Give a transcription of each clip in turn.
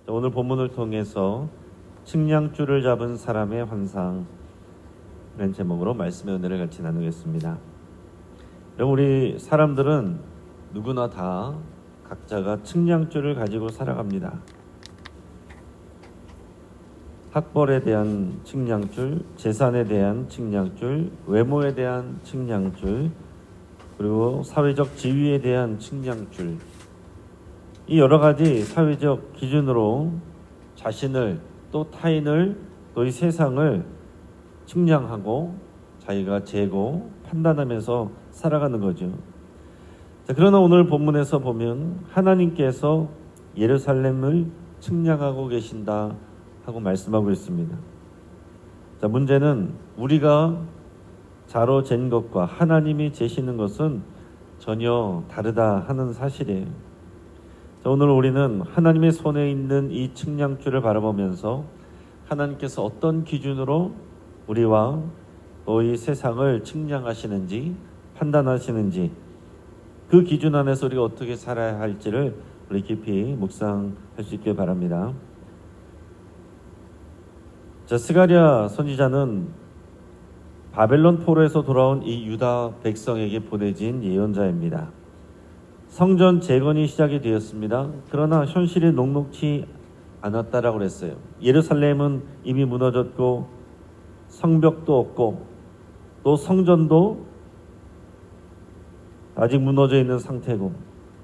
오늘 본문을 통해서 측량줄을 잡은 사람의 환상 이런 제목으로 말씀의 은혜를 같이 나누겠습니다. 여러분, 우리 사람들은 누구나 다 각자가 측량줄을 가지고 살아갑니다. 학벌에 대한 측량줄, 재산에 대한 측량줄, 외모에 대한 측량줄, 그리고 사회적 지위에 대한 측량줄, 이 여러 가지 사회적 기준으로 자신을 또 타인을 또 이 세상을 측량하고 자기가 재고 판단하면서 살아가는 거죠. 자, 그러나 오늘 본문에서 보면 하나님께서 예루살렘을 측량하고 계신다 하고 말씀하고 있습니다. 자, 문제는 우리가 자로 잰 것과 하나님이 재시는 것은 전혀 다르다 하는 사실이에요. 자, 오늘 우리는 하나님의 손에 있는 이 측량줄을 바라보면서 하나님께서 어떤 기준으로 우리와 또 이 세상을 측량하시는지 판단하시는지, 그 기준 안에서 우리가 어떻게 살아야 할지를 우리 깊이 묵상할 수 있길 바랍니다. 자, 스가랴 선지자는 바벨론 포로에서 돌아온 이 유다 백성에게 보내진 예언자입니다. 성전 재건이 시작이 되었습니다. 그러나 현실이 녹록치 않았다라고 그랬어요. 예루살렘은 이미 무너졌고 성벽도 없고 또 성전도 아직 무너져 있는 상태고,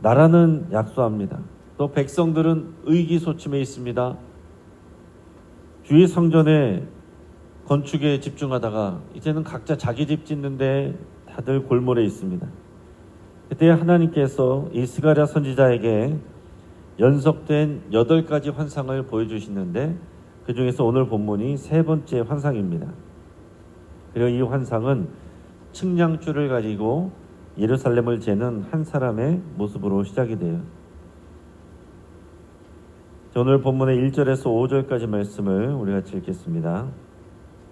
나라는 약소합니다. 또 백성들은 의기소침해 있습니다. 주의 성전의 건축에 집중하다가 이제는 각자 자기 집 짓는데 다들 골몰해 있습니다. 그때 하나님께서 이 스가랴 선지자에게 연속된 8가지 환상을 보여주시는데, 그 중에서 오늘 본문이 3번째 환상입니다. 그리고 이 환상은 측량줄을 가지고 예루살렘을 재는 한 사람의 모습으로 시작이 돼요. 오늘 본문의 1절에서 5절까지 말씀을 우리 같이 읽겠습니다.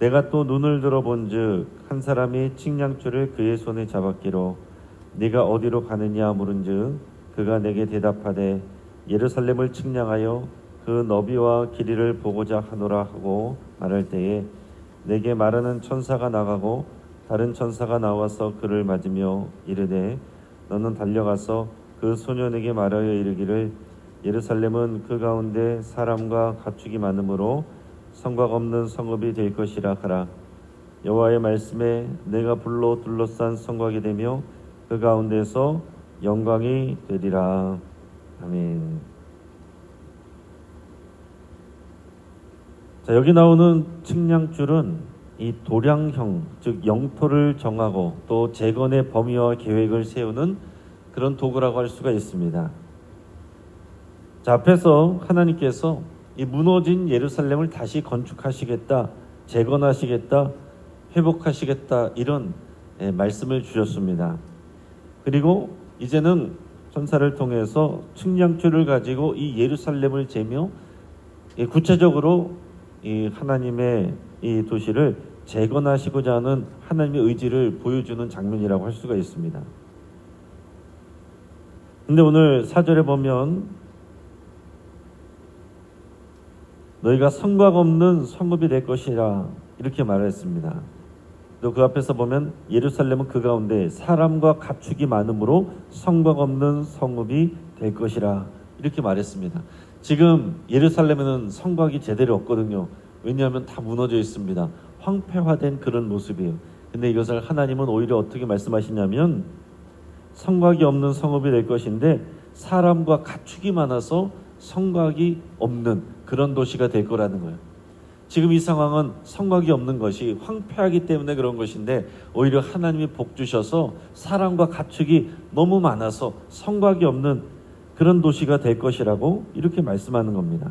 내가 또 눈을 들어본 즉 한 사람이 측량줄을 그의 손에 잡았기로 네가 어디로 가느냐 물은 즉 그가 내게 대답하되 예루살렘을 측량하여 그 너비와 길이를 보고자 하노라 하고 말할 때에 내게 말하는 천사가 나가고 다른 천사가 나와서 그를 맞으며 이르되 너는 달려가서 그 소년에게 말하여 이르기를 예루살렘은 그 가운데 사람과 가축이 많으므로 성곽 없는 성읍이 될 것이라 하라. 여호와의 말씀에 내가 불로 둘러싼 성곽이 되며 그 가운데서 영광이 되리라. 아멘. 자, 여기 나오는 측량줄은 이 도량형, 즉 영토를 정하고 또 재건의 범위와 계획을 세우는 그런 도구라고 할 수가 있습니다. 자, 앞에서 하나님께서 이 무너진 예루살렘을 다시 건축하시겠다, 재건하시겠다, 회복하시겠다, 이런 말씀을 주셨습니다. 그리고 이제는 천사를 통해서 측량줄을 가지고 이 예루살렘을 재며 구체적으로 이 하나님의 이 도시를 재건하시고자 하는 하나님의 의지를 보여주는 장면이라고 할 수가 있습니다. 근데 오늘 4절에 보면 너희가 성곽 없는 성읍이 될 것이라 이렇게 말했습니다. 또 그 앞에서 보면 예루살렘은 그 가운데 사람과 가축이 많으므로 성곽 없는 성읍이 될 것이라 이렇게 말했습니다. 지금 예루살렘에는 성곽이 제대로 없거든요. 왜냐하면 다 무너져 있습니다. 황폐화된 그런 모습이에요. 근데 이것을 하나님은 오히려 어떻게 말씀하시냐면 성곽이 없는 성읍이 될 것인데 사람과 가축이 많아서 성곽이 없는 그런 도시가 될 거라는 거예요. 지금 이 상황은 성곽이 없는 것이 황폐하기 때문에 그런 것인데 오히려 하나님이 복 주셔서 사람과 가축이 너무 많아서 성곽이 없는 그런 도시가 될 것이라고 이렇게 말씀하는 겁니다.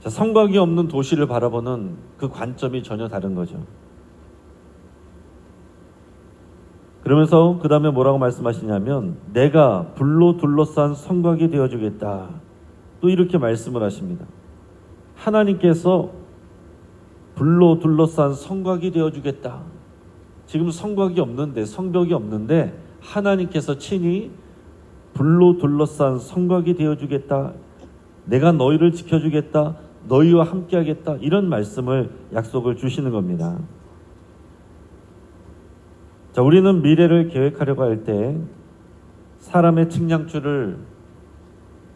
자, 성곽이 없는 도시를 바라보는 그 관점이 전혀 다른 거죠. 그러면서 그 다음에 뭐라고 말씀하시냐면 내가 불로 둘러싼 성곽이 되어주겠다. 또 이렇게 말씀을 하십니다. 하나님께서 불로 둘러싼 성곽이 되어주겠다. 지금 성곽이 없는데, 성벽이 없는데 하나님께서 친히 불로 둘러싼 성곽이 되어주겠다. 내가 너희를 지켜주겠다, 너희와 함께하겠다, 이런 말씀을 약속을 주시는 겁니다. 자, 우리는 미래를 계획하려고 할 때 사람의 측량줄을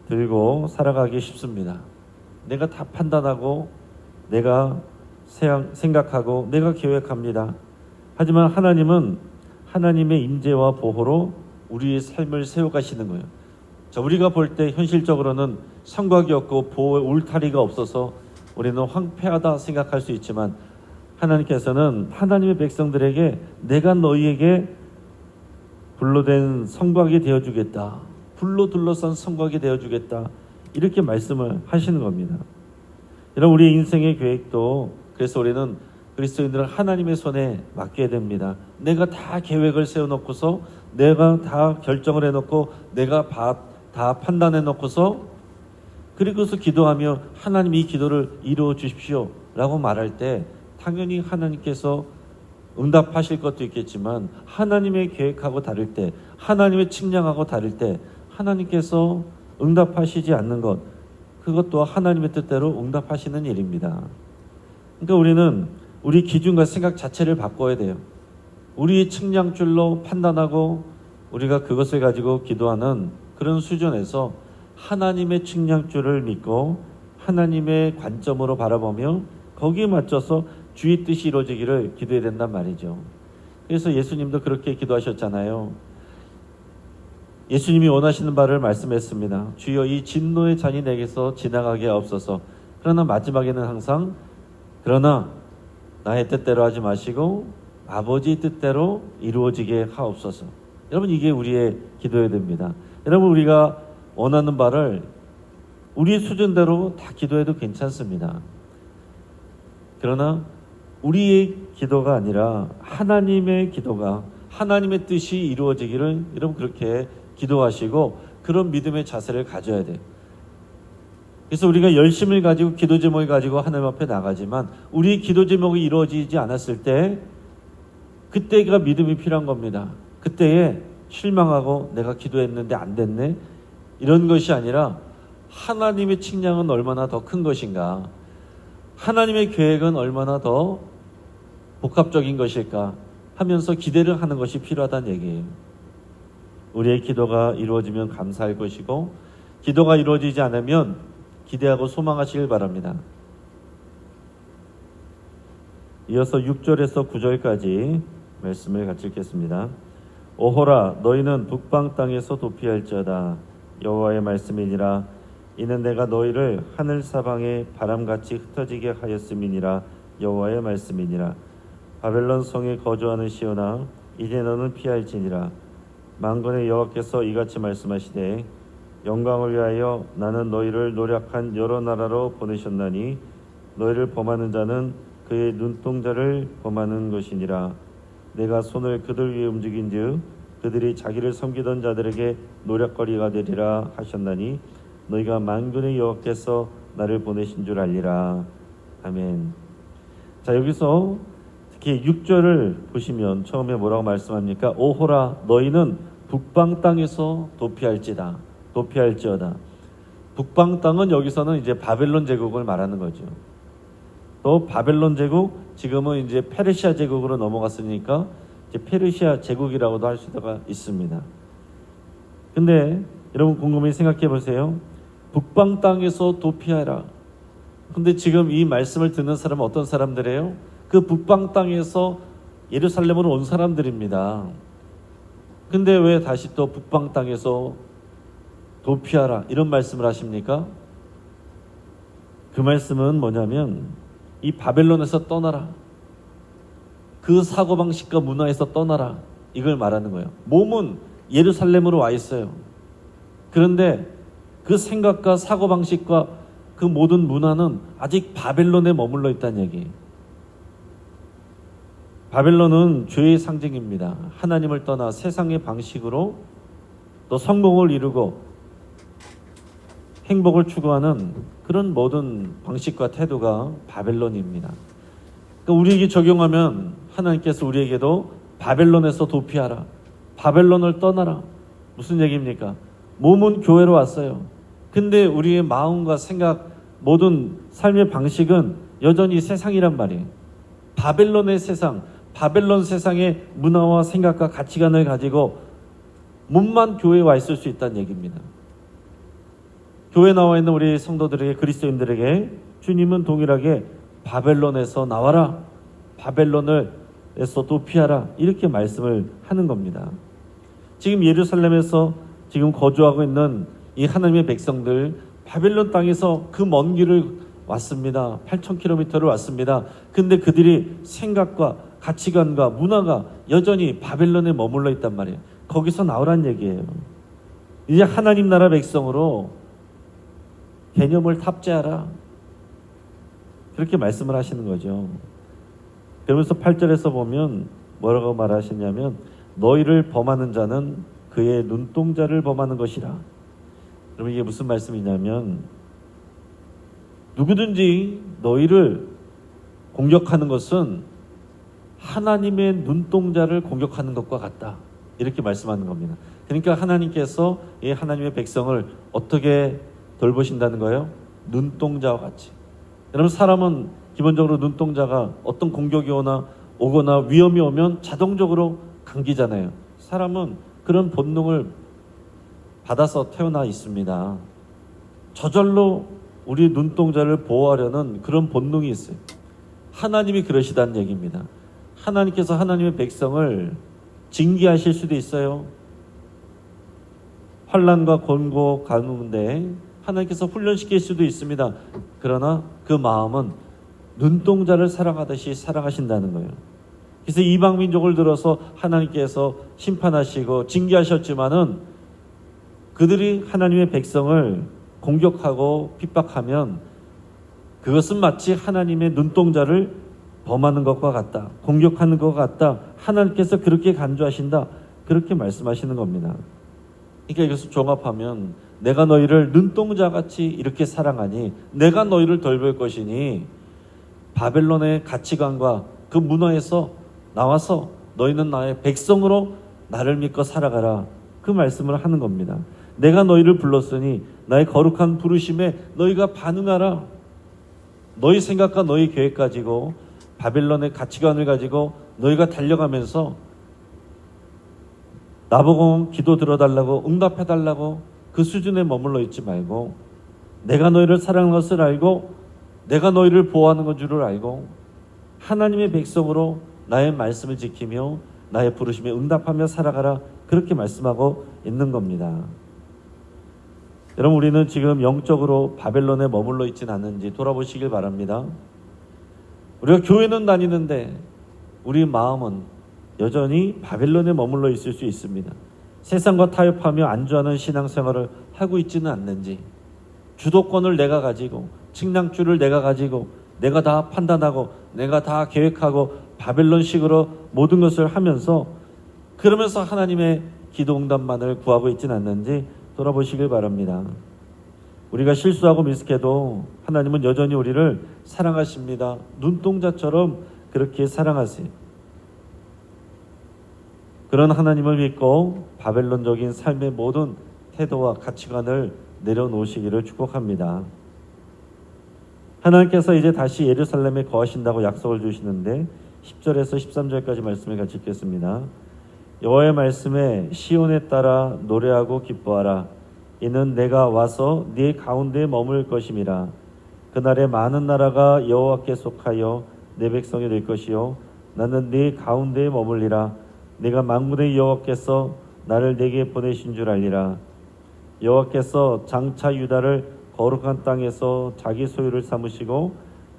들고 살아가기 쉽습니다. 내가 다 판단하고 내가 생각하고 내가 계획합니다. 하지만 하나님은 하나님의 임재와 보호로 우리의 삶을 세워가시는 거예요. 자, 우리가 볼 때 현실적으로는 성곽이 없고 보호의 울타리가 없어서 우리는 황폐하다 생각할 수 있지만, 하나님께서는 하나님의 백성들에게 내가 너희에게 불로 된 성곽이 되어주겠다, 불로 둘러싼 성곽이 되어주겠다, 이렇게 말씀을 하시는 겁니다. 여러분, 우리의 인생의 계획도, 그래서 우리는 그리스도인들은 하나님의 손에 맡게 됩니다. 내가 다 계획을 세워놓고서, 내가 다 결정을 해놓고, 내가 다 판단해 놓고서, 그리고서 기도하며 하나님 이 기도를 이루어 주십시오 라고 말할 때 당연히 하나님께서 응답하실 것도 있겠지만, 하나님의 계획하고 다를 때, 하나님의 측량하고 다를 때 하나님께서 응답하시지 않는 것, 그것도 하나님의 뜻대로 응답하시는 일입니다. 그러니까 우리는 우리 기준과 생각 자체를 바꿔야 돼요. 우리의 측량줄로 판단하고 우리가 그것을 가지고 기도하는 그런 수준에서 하나님의 측량줄을 믿고 하나님의 관점으로 바라보며 거기에 맞춰서 주의 뜻이 이루어지기를 기도해야 된단 말이죠. 그래서 예수님도 그렇게 기도하셨잖아요. 예수님이 원하시는 바를 말씀했습니다. 주여, 이 진노의 잔이 내게서 지나가게 하옵소서. 그러나 마지막에는 항상 그러나 나의 뜻대로 하지 마시고 아버지의 뜻대로 이루어지게 하옵소서. 여러분, 이게 우리의 기도해야 됩니다. 여러분, 우리가 원하는 바를 우리 수준대로 다 기도해도 괜찮습니다. 그러나 우리의 기도가 아니라 하나님의 기도가, 하나님의 뜻이 이루어지기를 여러분 그렇게 기도하시고 그런 믿음의 자세를 가져야 돼요. 그래서 우리가 열심을 가지고 기도 제목을 가지고 하나님 앞에 나가지만 우리의 기도 제목이 이루어지지 않았을 때, 그때가 믿음이 필요한 겁니다. 그때에 실망하고 내가 기도했는데 안 됐네, 이런 것이 아니라 하나님의 측량은 얼마나 더 큰 것인가, 하나님의 계획은 얼마나 더 복합적인 것일까 하면서 기대를 하는 것이 필요하다는 얘기예요. 우리의 기도가 이루어지면 감사할 것이고, 기도가 이루어지지 않으면 기대하고 소망하시길 바랍니다. 이어서 6절에서 9절까지 말씀을 같이 읽겠습니다. 오호라, 너희는 북방 땅에서 도피할지어다. 여호와의 말씀이니라. 이는 내가 너희를 하늘 사방에 바람같이 흩어지게 하였음이니라. 여호와의 말씀이니라. 바벨론 성에 거주하는 시온아, 이제 너는 피할지니라. 만군의 여호와께서 이같이 말씀하시되, 영광을 위하여 나는 너희를 노력한 여러 나라로 보내셨나니 너희를 범하는 자는 그의 눈동자를 범하는 것이니라. 내가 손을 그들 위에 움직인즉 그들이 자기를 섬기던 자들에게 노략거리가 되리라 하셨나니 너희가 만군의 여호와께서 나를 보내신 줄 알리라. 아멘. 자, 여기서 특히 6절을 보시면 처음에 뭐라고 말씀합니까? 오호라, 너희는 북방 땅에서 도피할지다. 도피할지어다. 북방 땅은 여기서는 이제 바벨론 제국을 말하는 거죠. 또 바벨론 제국, 지금은 이제 페르시아 제국으로 넘어갔으니까 이제 페르시아 제국이라고도 할 수가 있습니다. 근데 여러분 곰곰이 생각해 보세요. 북방 땅에서 도피하라. 근데 지금 이 말씀을 듣는 사람은 어떤 사람들이에요? 그 북방 땅에서 예루살렘으로 온 사람들입니다. 근데 왜 다시 또 북방 땅에서 도피하라 이런 말씀을 하십니까? 그 말씀은 뭐냐면 이 바벨론에서 떠나라, 그 사고방식과 문화에서 떠나라, 이걸 말하는 거예요. 몸은 예루살렘으로 와 있어요. 그런데 그 생각과 사고방식과 그 모든 문화는 아직 바벨론에 머물러 있다는 얘기예요. 바벨론은 죄의 상징입니다. 하나님을 떠나 세상의 방식으로 또 성공을 이루고 행복을 추구하는 그런 모든 방식과 태도가 바벨론입니다. 그러니까 우리에게 적용하면 하나님께서 우리에게도 바벨론에서 도피하라, 바벨론을 떠나라, 무슨 얘기입니까? 몸은 교회로 왔어요. 근데 우리의 마음과 생각, 모든 삶의 방식은 여전히 세상이란 말이에요. 바벨론의 세상, 바벨론 세상의 문화와 생각과 가치관을 가지고 몸만 교회에 와 있을 수 있다는 얘기입니다. 교회에 나와 있는 우리 성도들에게, 그리스도인들에게 주님은 동일하게 바벨론에서 나와라, 바벨론에서 도피하라, 이렇게 말씀을 하는 겁니다. 지금 예루살렘에서 지금 거주하고 있는 이 하나님의 백성들, 바벨론 땅에서 그 먼 길을 왔습니다. 8,000km를 왔습니다. 근데 그들이 생각과 가치관과 문화가 여전히 바벨론에 머물러 있단 말이에요. 거기서 나오란 얘기예요. 이제 하나님 나라 백성으로 개념을 탑재하라, 그렇게 말씀을 하시는 거죠. 그러면서 8절에서 보면 뭐라고 말하시냐면, 너희를 범하는 자는 그의 눈동자를 범하는 것이라. 그러면 이게 무슨 말씀이냐면, 누구든지 너희를 공격하는 것은 하나님의 눈동자를 공격하는 것과 같다, 이렇게 말씀하는 겁니다. 그러니까 하나님께서 이 하나님의 백성을 어떻게 돌보신다는 거예요? 눈동자와 같이. 여러분, 사람은 기본적으로 눈동자가 어떤 공격이 오거나 위험이 오면 자동적으로 감기잖아요. 사람은 그런 본능을 받아서 태어나 있습니다. 저절로 우리 눈동자를 보호하려는 그런 본능이 있어요. 하나님이 그러시다는 얘기입니다. 하나님께서 하나님의 백성을 징계하실 수도 있어요. 환난과 곤고 가운데 하나님께서 훈련시킬 수도 있습니다. 그러나 그 마음은 눈동자를 사랑하듯이 사랑하신다는 거예요. 그래서 이방 민족을 들어서 하나님께서 심판하시고 징계하셨지만은 그들이 하나님의 백성을 공격하고 핍박하면 그것은 마치 하나님의 눈동자를 범하는 것과 같다, 공격하는 것과 같다, 하나님께서 그렇게 간주하신다, 그렇게 말씀하시는 겁니다. 그러니까 이것을 종합하면, 내가 너희를 눈동자같이 이렇게 사랑하니 내가 너희를 돌볼 것이니 바벨론의 가치관과 그 문화에서 나와서 너희는 나의 백성으로 나를 믿고 살아가라, 그 말씀을 하는 겁니다. 내가 너희를 불렀으니 나의 거룩한 부르심에 너희가 반응하라. 너희 생각과 너희 계획 가지고, 바벨론의 가치관을 가지고 너희가 달려가면서 나보고 기도 들어달라고, 응답해달라고 그 수준에 머물러 있지 말고, 내가 너희를 사랑하는 것을 알고 내가 너희를 보호하는 것 줄을 알고 하나님의 백성으로 나의 말씀을 지키며 나의 부르심에 응답하며 살아가라, 그렇게 말씀하고 있는 겁니다. 여러분, 우리는 지금 영적으로 바벨론에 머물러 있지는 않는지 돌아보시길 바랍니다. 우리가 교회는 다니는데 우리 마음은 여전히 바벨론에 머물러 있을 수 있습니다. 세상과 타협하며 안주하는 신앙생활을 하고 있지는 않는지, 주도권을 내가 가지고, 측량줄을 내가 가지고, 내가 다 판단하고 내가 다 계획하고 바벨론식으로 모든 것을 하면서, 그러면서 하나님의 기도 응답만을 구하고 있지는 않는지 돌아보시길 바랍니다. 우리가 실수하고 미숙해도 하나님은 여전히 우리를 사랑하십니다. 눈동자처럼 그렇게 사랑하세요. 그런 하나님을 믿고 바벨론적인 삶의 모든 태도와 가치관을 내려놓으시기를 축복합니다. 하나님께서 이제 다시 예루살렘에 거하신다고 약속을 주시는데 10절에서 13절까지 말씀을 같이 읽겠습니다. 여호와의 말씀에 시온에 따라 노래하고 기뻐하라. 이는 내가 와서 네 가운데에 머물 것임이라. 그날에 많은 나라가 여호와께 속하여 내 백성이 될 것이요 나는 네 가운데에 머물리라. 내가 만군의 여호와께서 나를 내게 보내신 줄 알리라. 여호와께서 장차 유다를 거룩한 땅에서 자기 소유를 삼으시고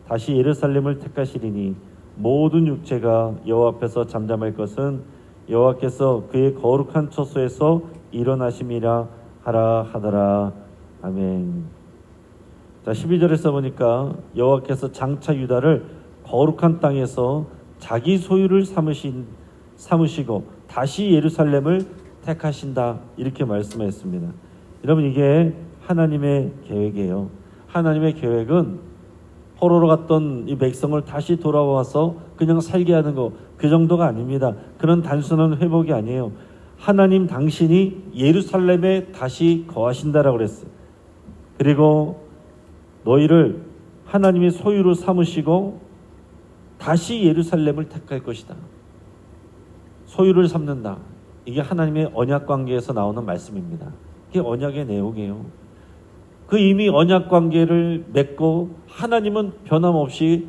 다시 예루살렘을 택하시리니 모든 육체가 여호와 앞에서 잠잠할 것은 여호와께서 그의 거룩한 처소에서 일어나심이라 하라 하더라. 아멘. 자, 12절에서 보니까 여호와께서 장차 유다를 거룩한 땅에서 자기 소유를 삼으시고 다시 예루살렘을 택하신다, 이렇게 말씀했습니다. 여러분, 이게 하나님의 계획이에요. 하나님의 계획은 포로로 갔던 이 백성을 다시 돌아와서 그냥 살게 하는 거, 그 정도가 아닙니다. 그런 단순한 회복이 아니에요. 하나님 당신이 예루살렘에 다시 거하신다라고 그랬어요. 그리고 너희를 하나님의 소유로 삼으시고 다시 예루살렘을 택할 것이다. 소유를 삼는다. 이게 하나님의 언약 관계에서 나오는 말씀입니다. 이게 언약의 내용이에요. 그 이미 언약 관계를 맺고 하나님은 변함없이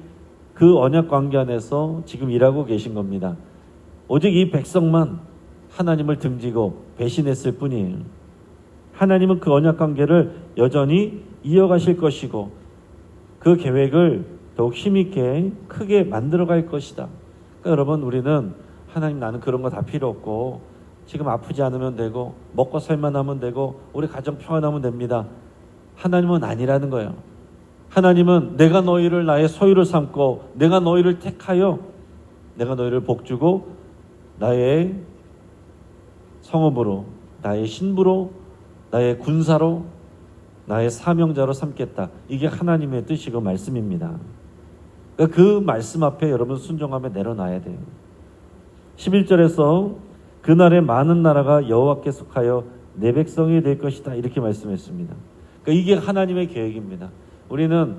그 언약 관계 안에서 지금 일하고 계신 겁니다. 오직 이 백성만 하나님을 등지고 배신했을 뿐이에요. 하나님은 그 언약 관계를 여전히 이어가실 것이고 그 계획을 더욱 힘있게 크게 만들어갈 것이다. 그러니까 여러분, 우리는 하나님, 나는 그런 거 다 필요 없고 지금 아프지 않으면 되고 먹고 살만 하면 되고 우리 가정 평안하면 됩니다. 하나님은 아니라는 거예요. 하나님은 내가 너희를 나의 소유를 삼고 내가 너희를 택하여 내가 너희를 복주고 나의 성읍으로, 나의 신부로, 나의 군사로, 나의 사명자로 삼겠다. 이게 하나님의 뜻이고 말씀입니다. 그러니까 그 말씀 앞에 여러분 순종하며 내려놔야 돼요. 11절에서 그날에 많은 나라가 여호와께 속하여 내 백성이 될 것이다, 이렇게 말씀했습니다. 그러니까 이게 하나님의 계획입니다. 우리는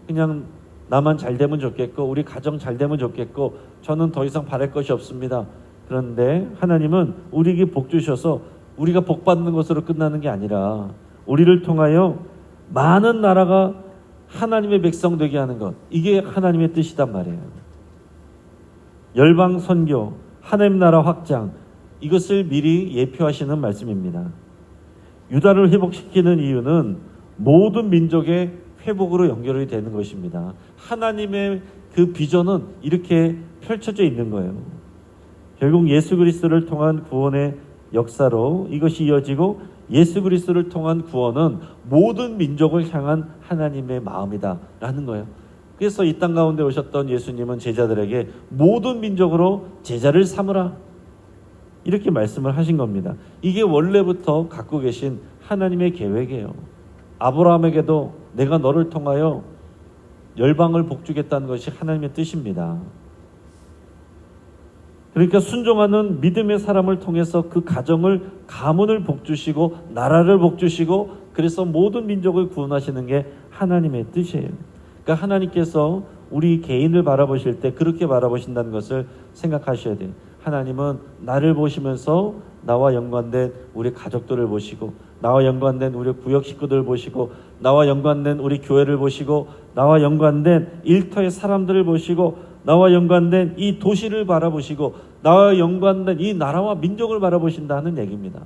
그냥 나만 잘 되면 좋겠고 우리 가정 잘 되면 좋겠고 저는 더 이상 바랄 것이 없습니다. 그런데 하나님은 우리에게 복 주셔서 우리가 복 받는 것으로 끝나는 게 아니라 우리를 통하여 많은 나라가 하나님의 백성 되게 하는 것, 이게 하나님의 뜻이단 말이에요. 열방 선교, 하나님 나라 확장, 이것을 미리 예표하시는 말씀입니다. 유다를 회복시키는 이유는 모든 민족의 회복으로 연결이 되는 것입니다. 하나님의 그 비전은 이렇게 펼쳐져 있는 거예요. 결국 예수 그리스도를 통한 구원의 역사로 이것이 이어지고 예수 그리스도를 통한 구원은 모든 민족을 향한 하나님의 마음이다라는 거예요. 그래서 이 땅 가운데 오셨던 예수님은 제자들에게 모든 민족으로 제자를 삼으라, 이렇게 말씀을 하신 겁니다. 이게 원래부터 갖고 계신 하나님의 계획이에요. 아브라함에게도 내가 너를 통하여 열방을 복주겠다는 것이 하나님의 뜻입니다. 그러니까 순종하는 믿음의 사람을 통해서 그 가정을, 가문을 복주시고 나라를 복주시고 그래서 모든 민족을 구원하시는 게 하나님의 뜻이에요. 그러니까 하나님께서 우리 개인을 바라보실 때 그렇게 바라보신다는 것을 생각하셔야 돼요. 하나님은 나를 보시면서 나와 연관된 우리 가족들을 보시고 나와 연관된 우리 구역 식구들을 보시고 나와 연관된 우리 교회를 보시고 나와 연관된 일터의 사람들을 보시고 나와 연관된 이 도시를 바라보시고 나와 연관된 이 나라와 민족을 바라보신다는 얘기입니다.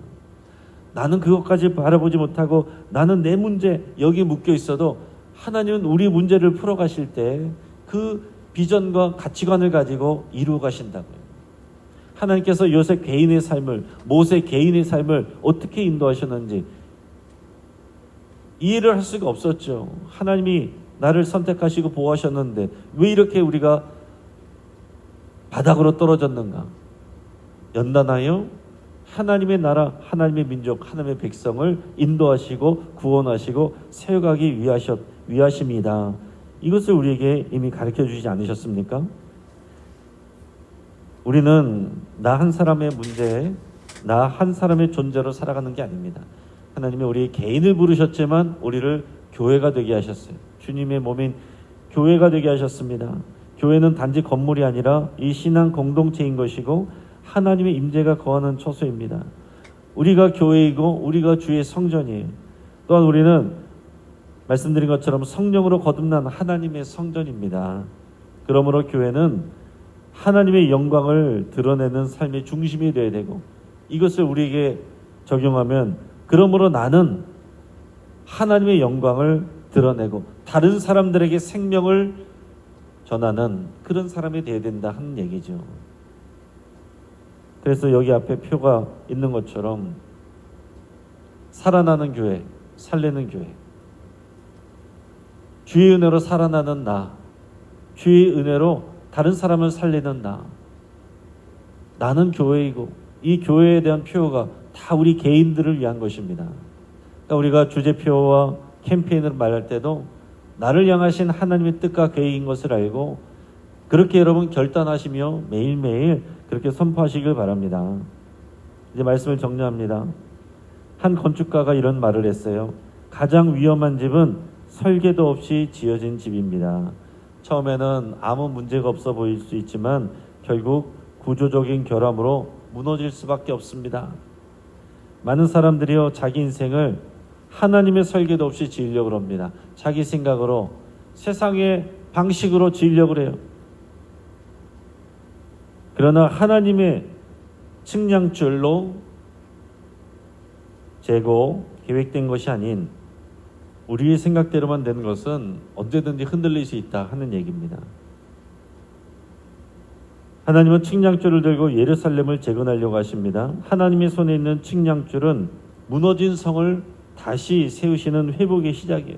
나는 그것까지 바라보지 못하고 나는 내 문제 여기 묶여 있어도 하나님은 우리 문제를 풀어가실 때 그 비전과 가치관을 가지고 이루어 가신다고요. 하나님께서 요셉 개인의 삶을, 모세 개인의 삶을 어떻게 인도하셨는지 이해를 할 수가 없었죠. 하나님이 나를 선택하시고 보호하셨는데 왜 이렇게 우리가 바닥으로 떨어졌는가? 연단하여 하나님의 나라, 하나님의 민족, 하나님의 백성을 인도하시고 구원하시고 세워가기 위하십니다. 이것을 우리에게 이미 가르쳐 주시지 않으셨습니까? 우리는 나 한 사람의 문제에 나 한 사람의 존재로 살아가는 게 아닙니다. 하나님이 우리 개인을 부르셨지만 우리를 교회가 되게 하셨어요. 주님의 몸인 교회가 되게 하셨습니다. 교회는 단지 건물이 아니라 이 신앙 공동체인 것이고 하나님의 임재가 거하는 처소입니다. 우리가 교회이고 우리가 주의 성전이에요. 또한 우리는 말씀드린 것처럼 성령으로 거듭난 하나님의 성전입니다. 그러므로 교회는 하나님의 영광을 드러내는 삶의 중심이 되어야 되고 이것을 우리에게 적용하면 그러므로 나는 하나님의 영광을 드러내고 다른 사람들에게 생명을 전하는 그런 사람이 되어야 된다 하는 얘기죠. 그래서 여기 앞에 표가 있는 것처럼 살아나는 교회, 살리는 교회, 주의 은혜로 살아나는 나, 주의 은혜로 다른 사람을 살리는 나, 나는 교회이고 이 교회에 대한 표어가 다 우리 개인들을 위한 것입니다. 그러니까 우리가 주제표와 캠페인을 말할 때도 나를 향하신 하나님의 뜻과 계획인 것을 알고 그렇게 여러분 결단하시며 매일매일 그렇게 선포하시길 바랍니다. 이제 말씀을 정리합니다. 한 건축가가 이런 말을 했어요. 가장 위험한 집은 설계도 없이 지어진 집입니다. 처음에는 아무 문제가 없어 보일 수 있지만 결국 구조적인 결함으로 무너질 수밖에 없습니다. 많은 사람들이요, 자기 인생을 하나님의 설계도 없이 지으려고 합니다. 자기 생각으로, 세상의 방식으로 지으려고 해요. 그러나 하나님의 측량줄로 재고 계획된 것이 아닌 우리의 생각대로만 되는 것은 언제든지 흔들릴 수 있다 하는 얘기입니다. 하나님은 측량줄을 들고 예루살렘을 재건하려고 하십니다. 하나님의 손에 있는 측량줄은 무너진 성을 다시 세우시는 회복의 시작이에요.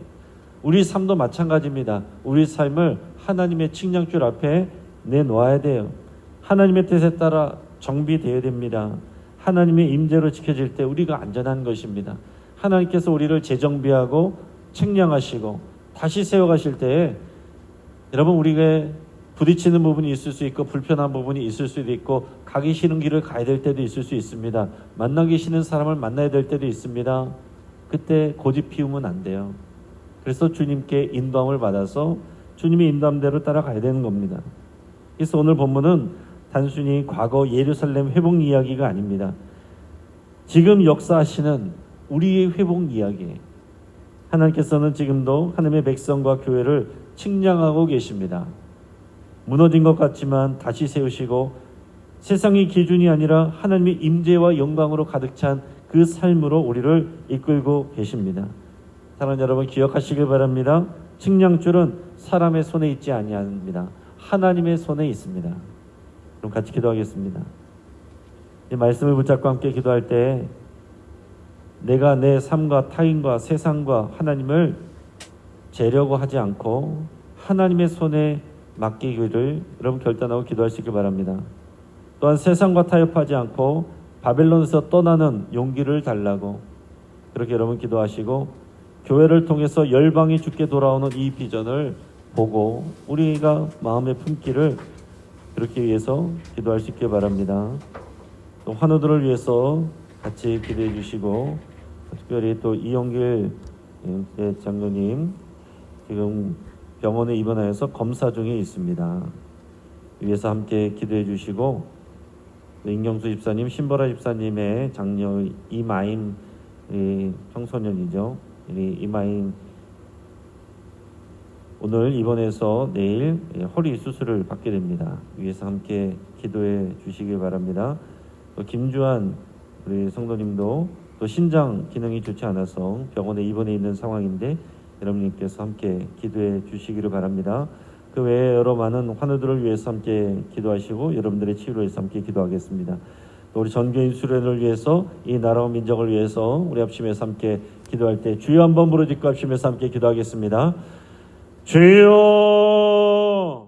우리 삶도 마찬가지입니다. 우리 삶을 하나님의 측량줄 앞에 내놓아야 돼요. 하나님의 뜻에 따라 정비되어야 됩니다. 하나님의 임재로 지켜질 때 우리가 안전한 것입니다. 하나님께서 우리를 재정비하고 측량하시고 다시 세워가실 때에 여러분, 우리가 부딪히는 부분이 있을 수 있고 불편한 부분이 있을 수도 있고 가기 싫은 길을 가야 될 때도 있을 수 있습니다. 만나기 싫은 사람을 만나야 될 때도 있습니다. 그때 고집 피우면 안 돼요. 그래서 주님께 인도함을 받아서 주님의 인도함대로 따라가야 되는 겁니다. 그래서 오늘 본문은 단순히 과거 예루살렘 회복 이야기가 아닙니다. 지금 역사하시는 우리의 회복 이야기예요. 하나님께서는 지금도 하나님의 백성과 교회를 측량하고 계십니다. 무너진 것 같지만 다시 세우시고 세상의 기준이 아니라 하나님의 임재와 영광으로 가득 찬 그 삶으로 우리를 이끌고 계십니다. 사랑하는 여러분, 기억하시길 바랍니다. 측량줄은 사람의 손에 있지 아니합니다. 하나님의 손에 있습니다. 그럼 같이 기도하겠습니다. 이 말씀을 붙잡고 함께 기도할 때 내가 내 삶과 타인과 세상과 하나님을 재려고 하지 않고 하나님의 손에 맡기기를 여러분 결단하고 기도할 수 있길 바랍니다. 또한 세상과 타협하지 않고 바벨론에서 떠나는 용기를 달라고 그렇게 여러분 기도하시고 교회를 통해서 열방이 주께 돌아오는 이 비전을 보고 우리가 마음에 품기를 그렇게 위해서 기도할 수 있길 바랍니다. 또 환우들을 위해서 같이 기도해 주시고 특별히 또 이용길 장로님 지금 병원에 입원하여서 검사 중에 있습니다. 위해서 함께 기도해 주시고 임경수 집사님, 신보라 집사님의 장녀 이마임 청소년이죠. 이마임 오늘 입원해서 내일 허리 수술을 받게 됩니다. 위해서 함께 기도해 주시길 바랍니다. 또 김주환 우리 성도님도 또 신장 기능이 좋지 않아서 병원에 입원해 있는 상황인데 여러분께서 함께 기도해 주시기를 바랍니다. 그 외에 여러 많은 환우들을 위해서 함께 기도하시고 여러분들의 치유를 위해서 함께 기도하겠습니다. 또 우리 전교인 수련을 위해서 이 나라와 민족을 위해서 우리 합심해서 함께 기도할 때 주여 한번 부르짖고 합심해서 함께 기도하겠습니다. 주여